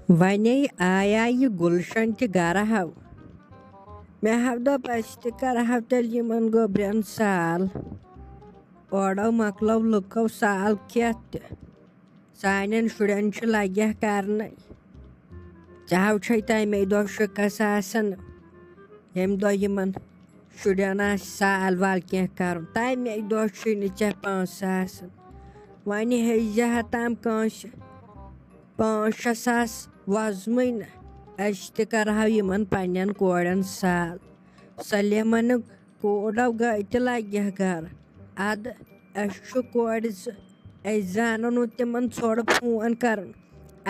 वने आया ये गुलशन के गर हाव मे हाव दप कर हाव तेल यमन गोब्रन साल ओडो मकलो लुको साल खेत सानन शुरन लगे करन चाव तमे दो शिकस आसन यम दो यमन शुरन साल वाल कह कर तमे दो चे 5 वन हेजा तम कंस 5-6 सास वजम न करहा यमन पन्न कोड़न साल सलेमन कोड़ो गई तो लगे गर अद कोड़ जानो नो तिमन छोड़ फोन कर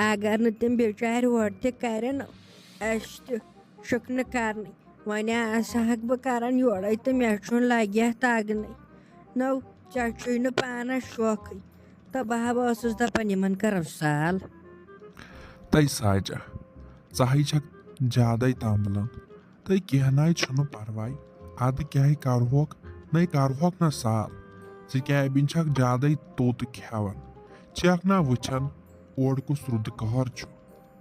अगर न तिम बेचार और तन शुक न कर वन हक बह कर योड़े तो मे लगे तगन नौ चे न पानस शौक तो बह दपान यमन करो साल तै साजा चाहे ज्यादा तमलन तै कहना परवाय अद क्या करहोक नै करहोक ना साल ज़िबिन ज्यादा तोत खेवान चेक ना वुचन ओड कुस रुद कहर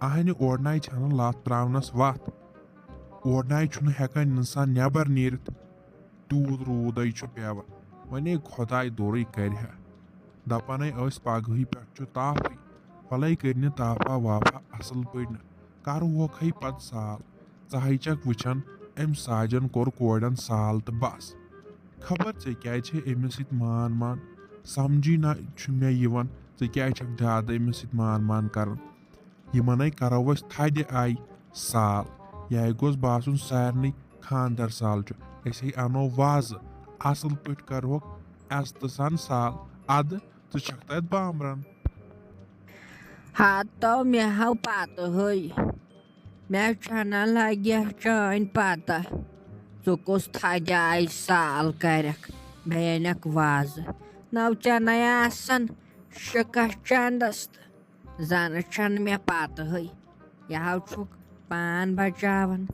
अहन ओडना छन लत त्रावनस वत ओडना हेकान इंसान नबर नीरत तूत रूद पेवान वने खुदाय दोरे कर दपान पगह पे ताफे भले कर ताफा वाफा असल पे करहोक पत साल चाहे वुचन अम साजन कोर कोड़न साल तो बस खबर क्या अमिस मान मान समझी ना मे क्या ज्यादा अमिस मान कर यमन करो अस थद आई साल यह गोस बासन सारे खानदर साल अनो वाज असल पे करहोक अस्त सन साल अद तक तत बामरन हाँ तो मे हाव पत मे छना लगे चान पता कुस थद आई साल करक बेनक वाज नौ चन शिकस चंदस जन छन मे पत यह पान बचावन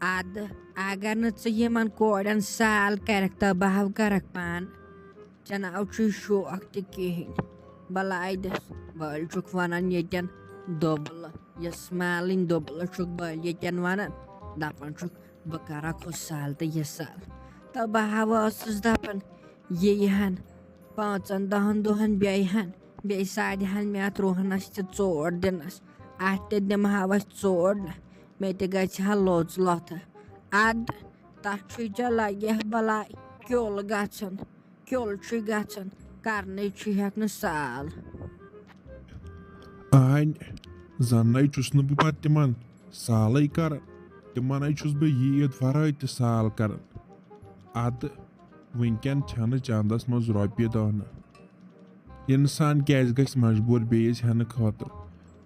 अद अगर नमन कोड़न साल करक तो बह करक पान चनाव शौक तहन बलाय दस बल वन यन दोबल यस मालिन दोबल बल यन वन दपान बह करक साल तो यह साल तो बह दपान यहन 5-10 दोहन बेहन बे सादहन मे अत रोहनस तोड़ दिनस अत दिमहाव चोड़ मे तह लोच लथ अद तथ लगे बलाय क्योल गन क्योल गन करने हेक साल आन जन बह पे तिमन साल कर तिमन बह ईद वराय त साल कर अद वनकन छन चंदस मज रोपये दह इंसान क्या मजबूर बेस हेन खतर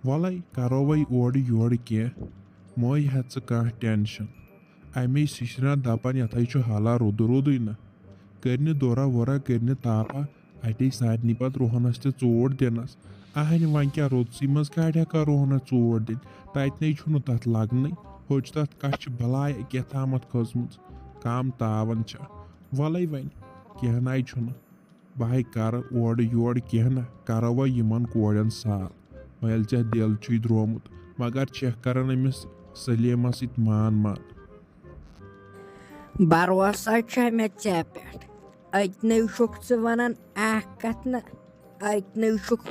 वल करो वही ओड योड़ कह मोय हेत कह टेंशन अमे शिशरा दपान यथ हाला रुद रुद न कर दोरा वोरा कर ताफा अटे सारे पे रोहनस तोड़ दिनस अहन वन क्या रोदसी मज कड़ हेका रोहनस चोड़ दिन तत तथ लगन होच तथ कछ बलाय केथामत खसम कम तावन वल वन कहना बह कर ओड योड़ कह करो वह यमन कोड़न साल वल ऐ दिल द्रोमुत मगर चेक कर अमिस सलीमा सत मान मान भरोसा मे ऐ पे अतन वन कत न अतन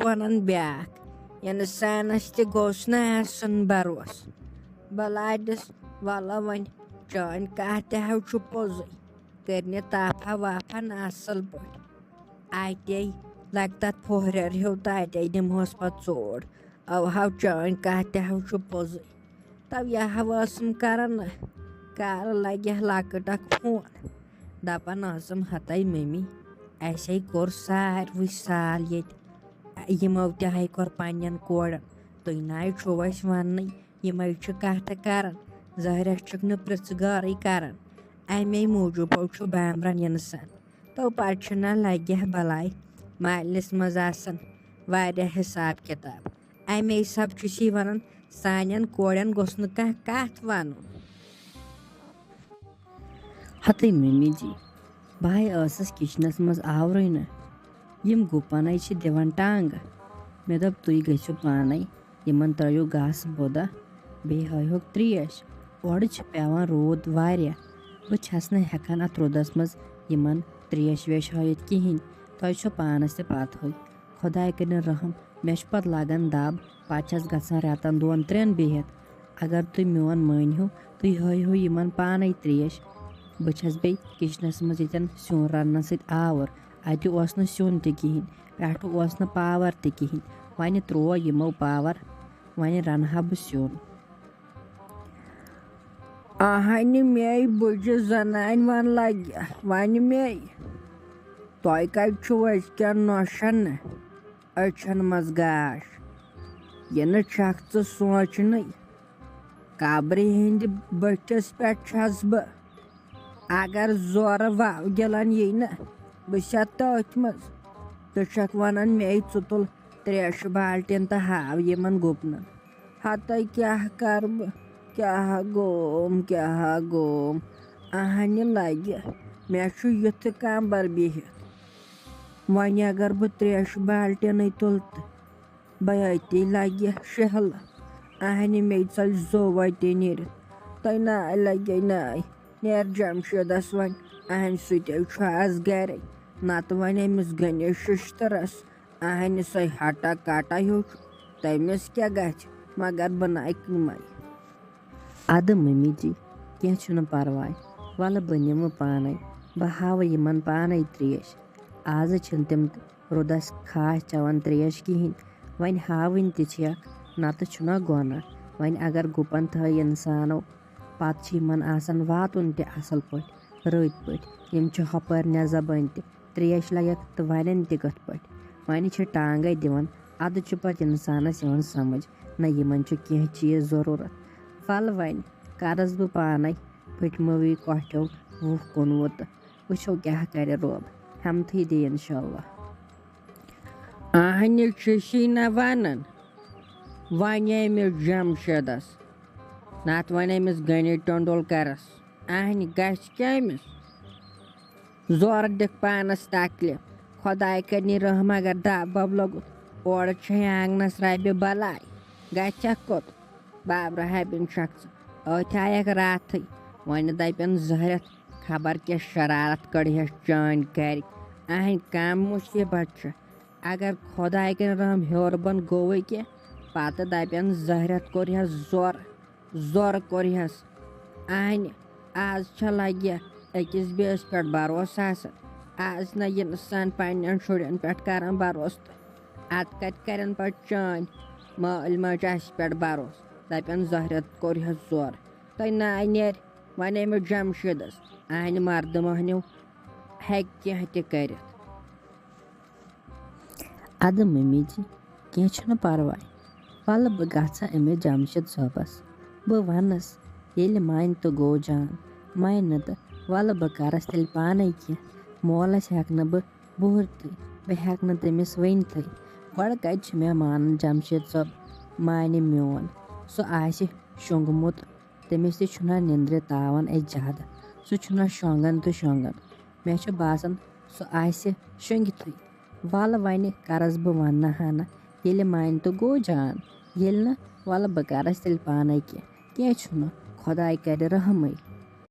वन ब्याक इंसानस तोस न भरोस बलादस वल वन चान कह तह पोज कर ताफा वाफा असल पे अते लग तथ फोहर हिव तो अते दिमहस पे चोड़ अव चान कह तह पोज तब यह कर कर लगे लकट फोन दपान हत मम्मी ऐसे कोर सारे साल यमो तह कोर पन्न कोड़न तुम ना अस वन यम कथ कर जहर न पृथ गर कर अमे मूजूब बामरन इंसान तो पे ना लगे बलाय मालस मज हिसाब किताब अमे सब वन सान कोड़न गोस न कथ वन हत मम्मी जी बह किचनस मज आवरन यम गुपन दिवान टांग मे दप तुम गो पान यमन त्रयो घास बोदा बे हायोक त्रेश और पेवान रोद वारिया बह छस न हेकान अत रोदस मज यमन त्रेश वेश हायत कहें तोय छो पानस ते पात होय खुदाय कर रहम मे पत लागन दब पस गसान रेतन दोन त्रेन बिहत अगर तुम मोन मानहु तुम हायो यमन पान त्रेश बस बे किचनस मज ये स्यून रन्न सत आवर अत स्यून त कहें पे पावर त कहें वन त्रो यमो पावर वन रनहा बह स्यून आहन मे बज जनान वन लगे वन मे तोय कत अजकन नौशन अचन मज गाश ये न छक च सोचन कब्र हंद बटिस पे बह अगर जोर वाव गिलन यी न बह तथ मज तो छक वन मे तुल त्रेश बाल्टिन तो हाव यमन गुपन हत क्या कर बह क्या गोम आहन लगे मे युथ कम्बर बिहित वन अगर बह त्रेश बाल्टिन तुल तो बह अति लगे शहल आहन मे चल जो अति नीर तो नाय लगे नाय नेर जमशेदस वन आहन सुते आज गर नत वन अमिस गने शिश्तरस आहन सो हटा काटा हो तमिस क्या गछ मगर बनाए कमाई अद मम्मी जी क्या परवाय वल बह निम पान बह हाव यमन पान त्रेश आज तम रुदस खास चवन त्रेश कहें वन हावन तक नत गोना वन अगर गुपन थ इंसानो पत आसान वातुन त असल पे रत पे हपर नजबन त्रेश लगक तो वन तथ पे वन टांगे दिवन अद पे इंसानस समझ न यमन कह चीज जरूरत वल वन करस बह पान फटमवी कठो 20 वुचो क्या कर रोब हमथी दे इंशाल्लाह आहन शीना वन वन अमिस जमशेदस नत वन अमिस गनी टंडुलकरस आहन गछ क्या अमिस जोर दिख पानस तकलीफ खुदाय कर रहम अगर दब लगुत और आंगनस रबि बलाय गछ कोत बाबर हबिन शख्स अत आयक रात वन दपन जहरत खबर क्या शरारत कड़हस चान कर आहन कम मुसीबत अगर खुदाय कर रहम हेर बन गोवे क्या पत दपन जहरत कोरहस जोर कोरहस आहन आज लगे अकिस बेस पे भरोसा आज न इंसान पन्न शुरन पे कर भरोस अत कत करन पे चान माल मज पे भरोस दपन जहरत कोरहस जोर तो नाय नेर वन अमिस जमशेदस आहन मर्द महनू हेक कह कर अद मम्मी जी क्या परवाय वल बह गसा अमिस जमशेद सोबस बह वनस ये मान तो गो जान मान तो वल बह करस तेल पान कह मोलस हेक बह बुहरत बह हेक तमिस वनत गो कत मे मान जमशेद सोब मान मोन सो आस शोंगमुत तमिस तुना निंद्र तावन ज्यादा सह शोंगन तो शोंगन मे बासान सो आस शोंगित वल वन करस बह वन्ना हना ये मान तो गो जान ये न वल बह करस तेल पान कह खुदाय कर रहम।